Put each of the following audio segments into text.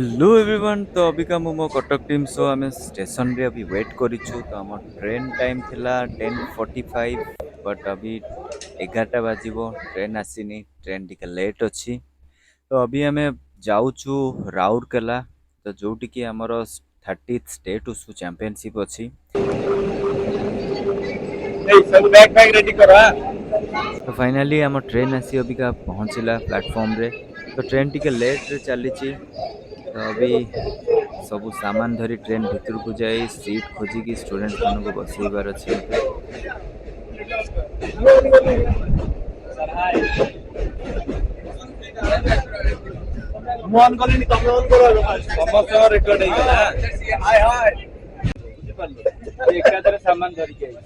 Hello everyone. तो अभी का मो कटक टीम सो आम स्टेशन रे अभी वेट करिछु। तो आम ट्रेन टाइम थिला 10:45 बट अभी 11टा बाजिबो, ट्रेन आसीनी, ट्रेन टिके लेट अछि। तो अभी आम जाऊछु राउरकेला, तो जोटी की हमर 30th स्टेट उसु चैंपियनशिप अछि। सब बैग बैग रेडी करो हाँ। तो फाइनली आम ट्रेन आसी अभी का पहुँचला प्लेटफॉर्म रे। तो ट्रेन टिके लेट रे चली। तो अभी ସବୁ ସାମାନ ଧରି ଟ୍ରେନ୍ ଭିତରକୁ ଯାଇ ସିଟ୍ ଖୋଜିକି ଷ୍ଟୁଡେଣ୍ଟ ମାନଙ୍କୁ ବସେଇବାର ଅଛି ମୋତେ। ମୁଁ ଅନ୍ କଲିନି ତମେ ଅନ୍ କର ସମସ୍ତଙ୍କ ରେକର୍ଡ ହେଇଗଲା। ହାय ହାୟ ବୁଝିପାରିଲ ଏକାଥରେ ସାମାନ ଧରିକି ଆଇଛି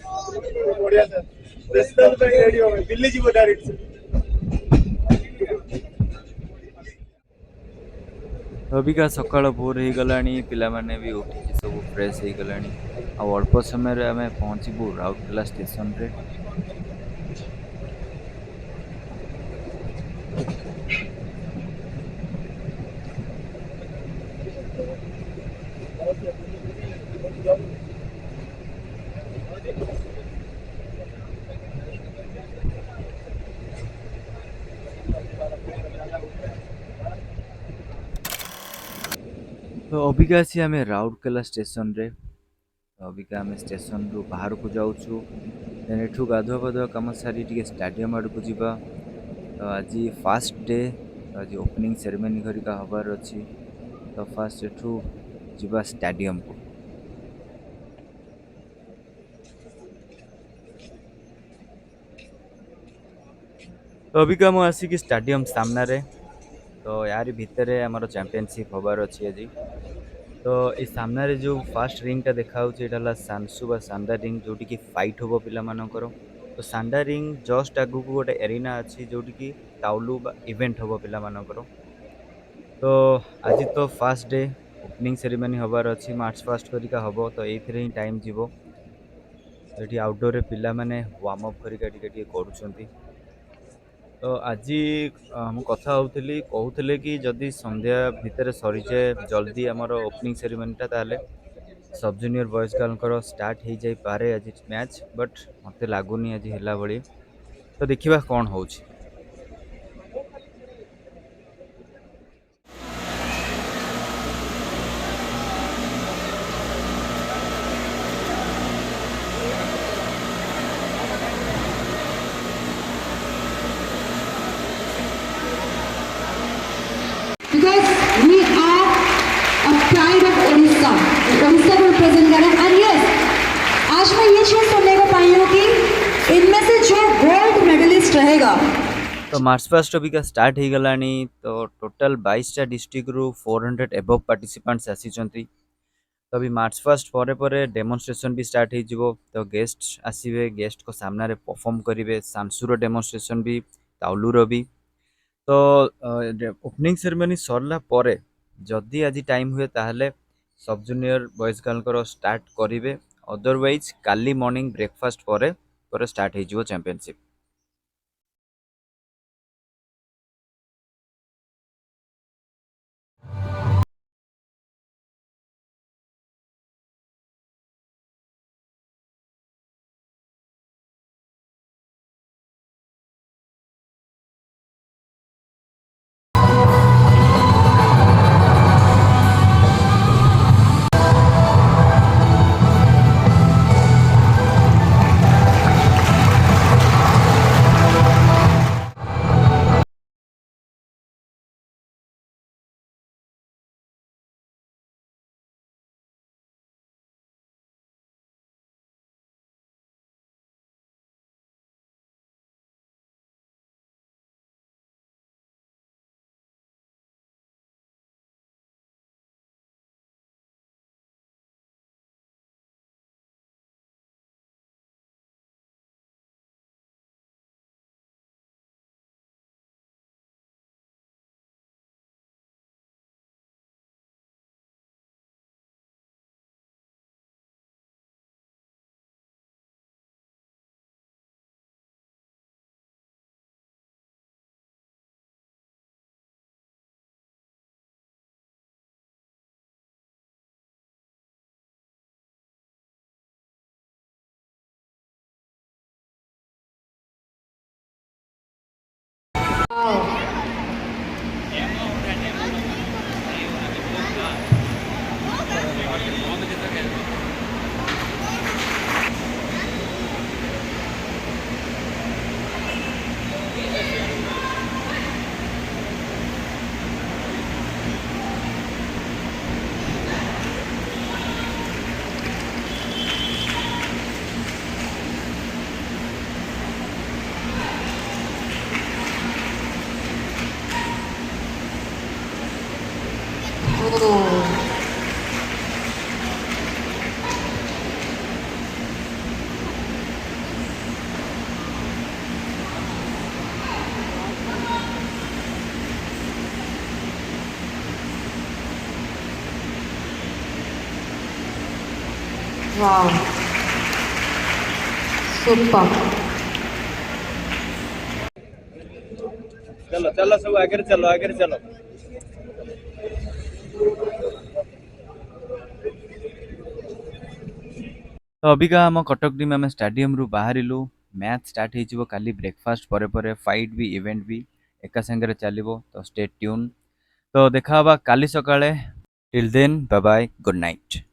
ବଢିଆ ସାର୍ ପ୍ରେସିଡେଣ୍ଟ ପାଇଁ ରେଡି ହବ ଦିଲ୍ଲୀ ଯିବ ଡାଇରେକ୍ଟ। ଅବିକା ସକାଳ ଭୋର ହେଇଗଲାଣି, ପିଲାମାନେ ବି ଉଠିକି ସବୁ ଫ୍ରେଶ ହେଇଗଲାଣି। ଆଉ ଅଳ୍ପ ସମୟରେ ଆମେ ପହଞ୍ଚିବୁ ରାଉରକେଲା ଷ୍ଟେସନରେ। ତ ଅବିକା ଆସି ଆମେ ରାଉରକେଲା ଷ୍ଟେସନରେ। ତ ଅବିକା ଆମେ ଷ୍ଟେସନରୁ ବାହାରକୁ ଯାଉଛୁ। ଦେନ୍ ଏଠୁ ଗାଧୁଆ ପାଧୁଆ କାମ ସାରି ଟିକେ ଷ୍ଟାଡିୟମ ଆଡ଼କୁ ଯିବା। ତ ଆଜି ଫାଷ୍ଟ ଡେ, ତ ଆଜି ଓପନିଂ ସେରେମନି ଘରିକା ହବାର ଅଛି। ତ ଫାଷ୍ଟ ଏଠୁ ଯିବା ଷ୍ଟାଡିୟମକୁ। ତ ଅବିକା ମୁଁ ଆସିକି ଷ୍ଟାଡିୟମ ସାମ୍ନାରେ। ତ ୟାରି ଭିତରେ ଆମର ଚାମ୍ପିୟନସିପ୍ ହବାର ଅଛି ଆଜି। ତ ଏଇ ସାମ୍ନାରେ ଯୋଉ ଫାଷ୍ଟ ରିଙ୍ଗଟା ଦେଖାଯାଉଛି ଏଇଟା ହେଲା ସାନସୁ ବା ସାଣ୍ଡା ରିଙ୍ଗ, ଯୋଉଠିକି ଫାଇଟ୍ ହବ ପିଲାମାନଙ୍କର। ତ ସାଣ୍ଡା ରିଙ୍ଗ ଜଷ୍ଟ ଆଗକୁ ଗୋଟେ ଏରିନା ଅଛି ଯୋଉଠିକି ତାଉଲୁ ବା ଇଭେଣ୍ଟ ହବ ପିଲାମାନଙ୍କର। ତ ଆଜି ତ ଫାଷ୍ଟ ଡେ, ଓପନିଂ ସେରିମନି ହବାର ଅଛି, ମାର୍ଚ୍ଚ ଫାଷ୍ଟ କରିକା ହବ। ତ ଏଇଥିରେ ହିଁ ଟାଇମ୍ ଯିବ। ଏଠି ଆଉଟଡୋରରେ ପିଲାମାନେ ୱାର୍ମ ଅପ୍ କରିକା ଟିକେ ଟିକେ କରୁଛନ୍ତି। ତ ଆଜି ମୁଁ କଥା ହଉଥିଲି, କହୁଥିଲେ କି ଯଦି ସନ୍ଧ୍ୟା ଭିତରେ ସରିଯାଏ ଜଲ୍ଦି ଆମର ଓପନିଂ ସେରିମନିଟା, ତାହେଲେ ସବ୍ ଜୁନିୟର ବଏଜ୍ ଗାର୍ଲଙ୍କର ଷ୍ଟାର୍ଟ ହେଇଯାଇପାରେ ଆଜି ମ୍ୟାଚ୍। ବଟ୍ ମୋତେ ଲାଗୁନି ଆଜି ହେଲା ଭଳି। ତ ଦେଖିବା କ'ଣ ହେଉଛି। Because we are a pride of Odisha. Odisha को represent कर रहे हैं। And yes, आज मैं ये चीज सुनने को पाई हूँ कि इनमें से जो गोल्ड मेडलिस्ट रहेगा तो मार्च फास्ट अबिका स्टार्ट हो गलानी। तो टोटल 22टा डिस्ट्रिक्ट रु 400 एबव पार्टिसिपेंट्स आसीचंती। तो अभी मार्च फास्ट पर डेमोन्स्ट्रेशन भी स्टार्ट हो। तो गेस्ट आसीबे, गेस्ट को सामने रे परफॉर्म करिवे। सांसुर डेमोन्स्ट्रेशन भी, ताउलुर भी। तो ओपनिंग सेरेमनी सरला परे जदि आज टाइम हुए ताहले सब जूनियर बॉयज गर्ल स्टार्ट करिवे। अदरवाइज काली मॉर्निंग ब्रेकफास्ट पर स्टार्ट हो championship. Wow. Oh. Wow. Super. चलो चलो सब आगे चलो आगे चलो। तो अबिका आम कटक टीम आम स्टाडियम रु बाहरिलु मैच स्टार्ट हो काली ब्रेकफास्ट पर फाइट भी इवेंट भी एका संगे चलो तो स्टे ट्यून तो देखा काली सकाळे till then bye bye good night.